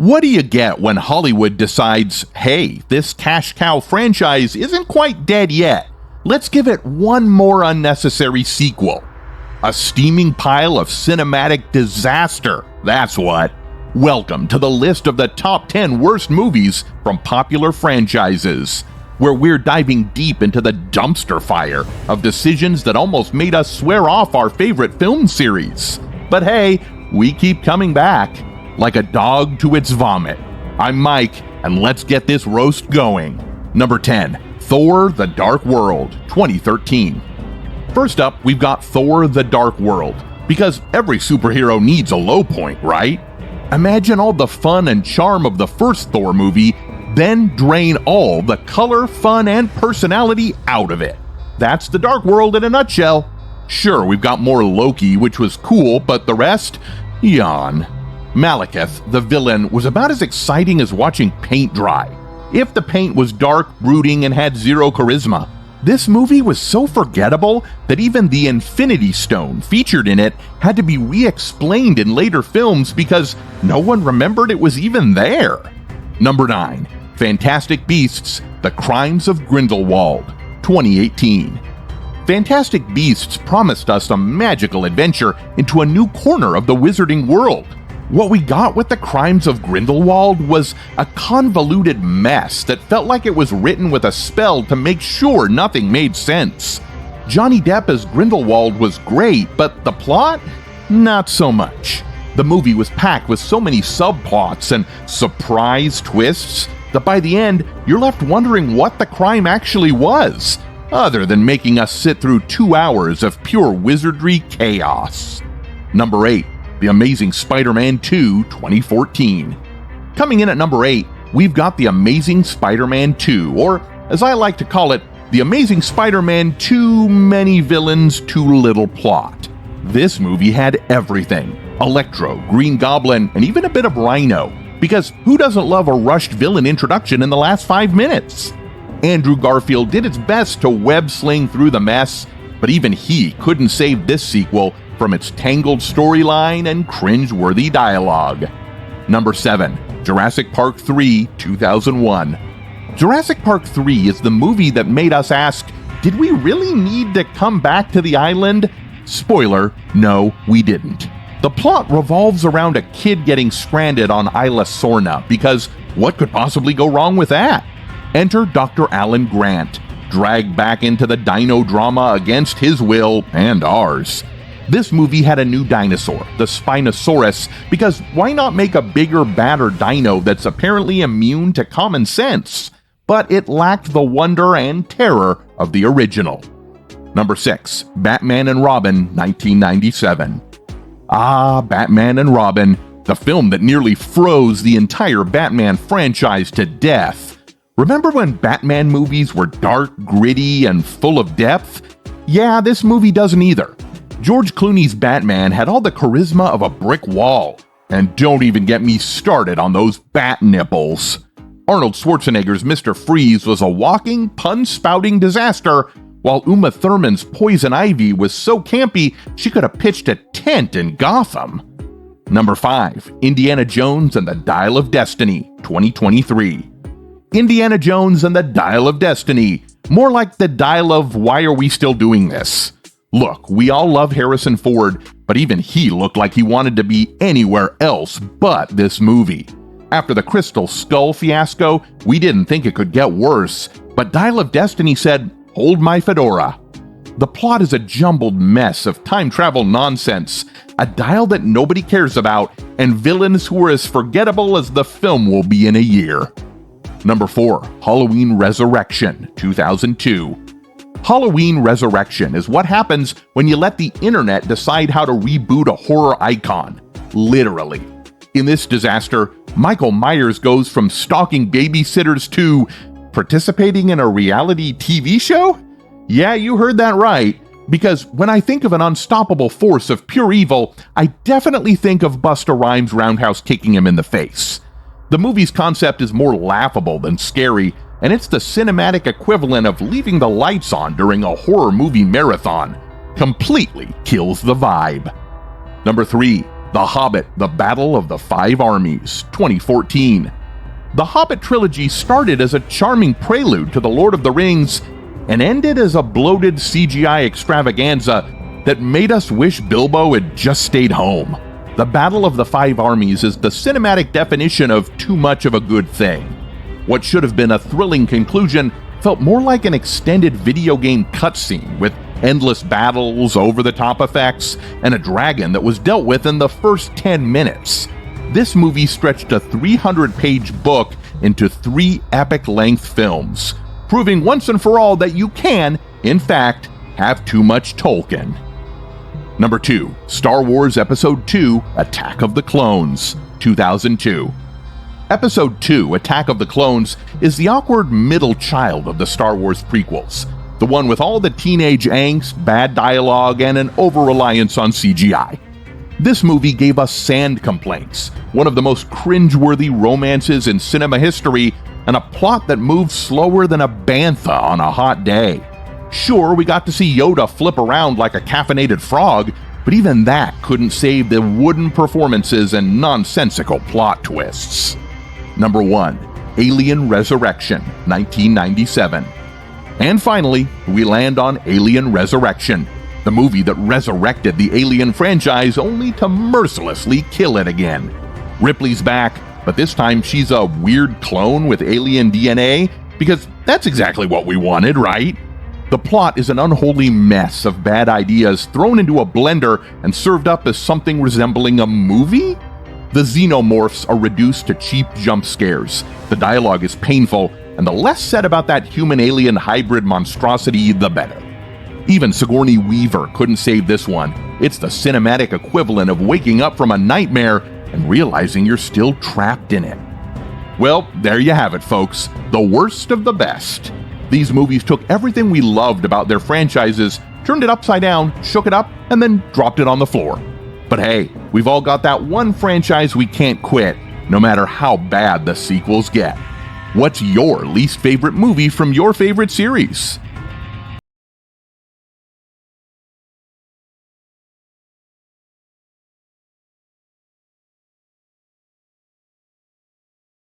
What do you get when Hollywood decides, hey, this cash cow franchise isn't quite dead yet? Let's give it one more unnecessary sequel. A steaming pile of cinematic disaster, that's what. Welcome to the list of the top 10 worst movies from popular franchises, where we're diving deep into the dumpster fire of decisions that almost made us swear off our favorite film series. But hey, we keep coming back, like a dog to its vomit. I'm Mike, and let's get this roast going. Number 10, Thor: The Dark World, 2013. First up, we've got Thor: The Dark World, because every superhero needs a low point, right? Imagine all the fun and charm of the first Thor movie, then drain all the color, fun, and personality out of it. That's The Dark World in a nutshell. Sure, we've got more Loki, which was cool, but the rest? Yawn. Malekith, the villain, was about as exciting as watching paint dry. If the paint was dark, brooding, and had zero charisma, this movie was so forgettable that even the Infinity Stone featured in it had to be re-explained in later films because no one remembered it was even there. Number 9, Fantastic Beasts: The Crimes of Grindelwald, 2018. Fantastic Beasts promised us a magical adventure into a new corner of the wizarding world. What we got with The Crimes of Grindelwald was a convoluted mess that felt like it was written with a spell to make sure nothing made sense. Johnny Depp as Grindelwald was great, but the plot? Not so much. The movie was packed with so many subplots and surprise twists that by the end, you're left wondering what the crime actually was, other than making us sit through 2 hours of pure wizardry chaos. Number 8, The Amazing Spider-Man 2, 2014. Coming in at number 8, we've got The Amazing Spider-Man 2, or as I like to call it, The Amazing Spider-Man Too Many Villains, Too Little Plot. This movie had everything: Electro, Green Goblin, and even a bit of Rhino, because who doesn't love a rushed villain introduction in the last 5 minutes? Andrew Garfield did its best to web-sling through the mess, but even he couldn't save this sequel from its tangled storyline and cringeworthy dialogue. Number 7, Jurassic Park 3, 2001. Jurassic Park 3 is the movie that made us ask, did we really need to come back to the island? Spoiler, no, we didn't. The plot revolves around a kid getting stranded on Isla Sorna, because what could possibly go wrong with that? Enter Dr. Alan Grant, dragged back into the dino drama against his will and ours. This movie had a new dinosaur, the Spinosaurus, because why not make a bigger, badder dino that's apparently immune to common sense? But it lacked the wonder and terror of the original. Number 6, Batman and Robin, 1997. Ah, Batman and Robin, the film that nearly froze the entire Batman franchise to death. Remember when Batman movies were dark, gritty, and full of depth? Yeah, this movie doesn't either. George Clooney's Batman had all the charisma of a brick wall. And don't even get me started on those bat nipples. Arnold Schwarzenegger's Mr. Freeze was a walking, pun-spouting disaster, while Uma Thurman's Poison Ivy was so campy she could have pitched a tent in Gotham. Number 5, Indiana Jones and the Dial of Destiny, 2023. Indiana Jones and the Dial of Destiny, more like the dial of why are we still doing this? Look, we all love Harrison Ford, but even he looked like he wanted to be anywhere else but this movie. After the Crystal Skull fiasco, we didn't think it could get worse, but Dial of Destiny said, hold my fedora. The plot is a jumbled mess of time travel nonsense, a dial that nobody cares about, and villains who are as forgettable as the film will be in a year. Number 4, Halloween Resurrection, 2002. Halloween Resurrection is what happens when you let the internet decide how to reboot a horror icon. Literally. In this disaster, Michael Myers goes from stalking babysitters to participating in a reality TV show? Yeah, you heard that right. Because when I think of an unstoppable force of pure evil, I definitely think of Busta Rhymes roundhouse kicking him in the face. The movie's concept is more laughable than scary, and it's the cinematic equivalent of leaving the lights on during a horror movie marathon. Completely kills the vibe. Number 3, The Hobbit, The Battle of the Five Armies, 2014. The Hobbit trilogy started as a charming prelude to The Lord of the Rings and ended as a bloated CGI extravaganza that made us wish Bilbo had just stayed home. The Battle of the Five Armies is the cinematic definition of too much of a good thing. What should have been a thrilling conclusion felt more like an extended video game cutscene with endless battles, over-the-top effects, and a dragon that was dealt with in the first 10 minutes. This movie stretched a 300-page book into 3 epic-length films, proving once and for all that you can, in fact, have too much Tolkien. Number 2. Star Wars Episode II: Attack of the Clones, 2002. Episode 2, Attack of the Clones, is the awkward middle child of the Star Wars prequels, the one with all the teenage angst, bad dialogue, and an over-reliance on CGI. This movie gave us Sand Complaints, one of the most cringeworthy romances in cinema history, and a plot that moves slower than a bantha on a hot day. Sure, we got to see Yoda flip around like a caffeinated frog, but even that couldn't save the wooden performances and nonsensical plot twists. Number 1. Alien Resurrection, 1997. And finally, we land on Alien Resurrection, the movie that resurrected the Alien franchise only to mercilessly kill it again. Ripley's back, but this time she's a weird clone with alien DNA, because that's exactly what we wanted, right? The plot is an unholy mess of bad ideas thrown into a blender and served up as something resembling a movie? The xenomorphs are reduced to cheap jump scares, the dialogue is painful, and the less said about that human-alien hybrid monstrosity, the better. Even Sigourney Weaver couldn't save this one. It's the cinematic equivalent of waking up from a nightmare and realizing you're still trapped in it. Well, there you have it, folks. The worst of the best. These movies took everything we loved about their franchises, turned it upside down, shook it up, and then dropped it on the floor. But hey, we've all got that one franchise we can't quit, no matter how bad the sequels get. What's your least favorite movie from your favorite series?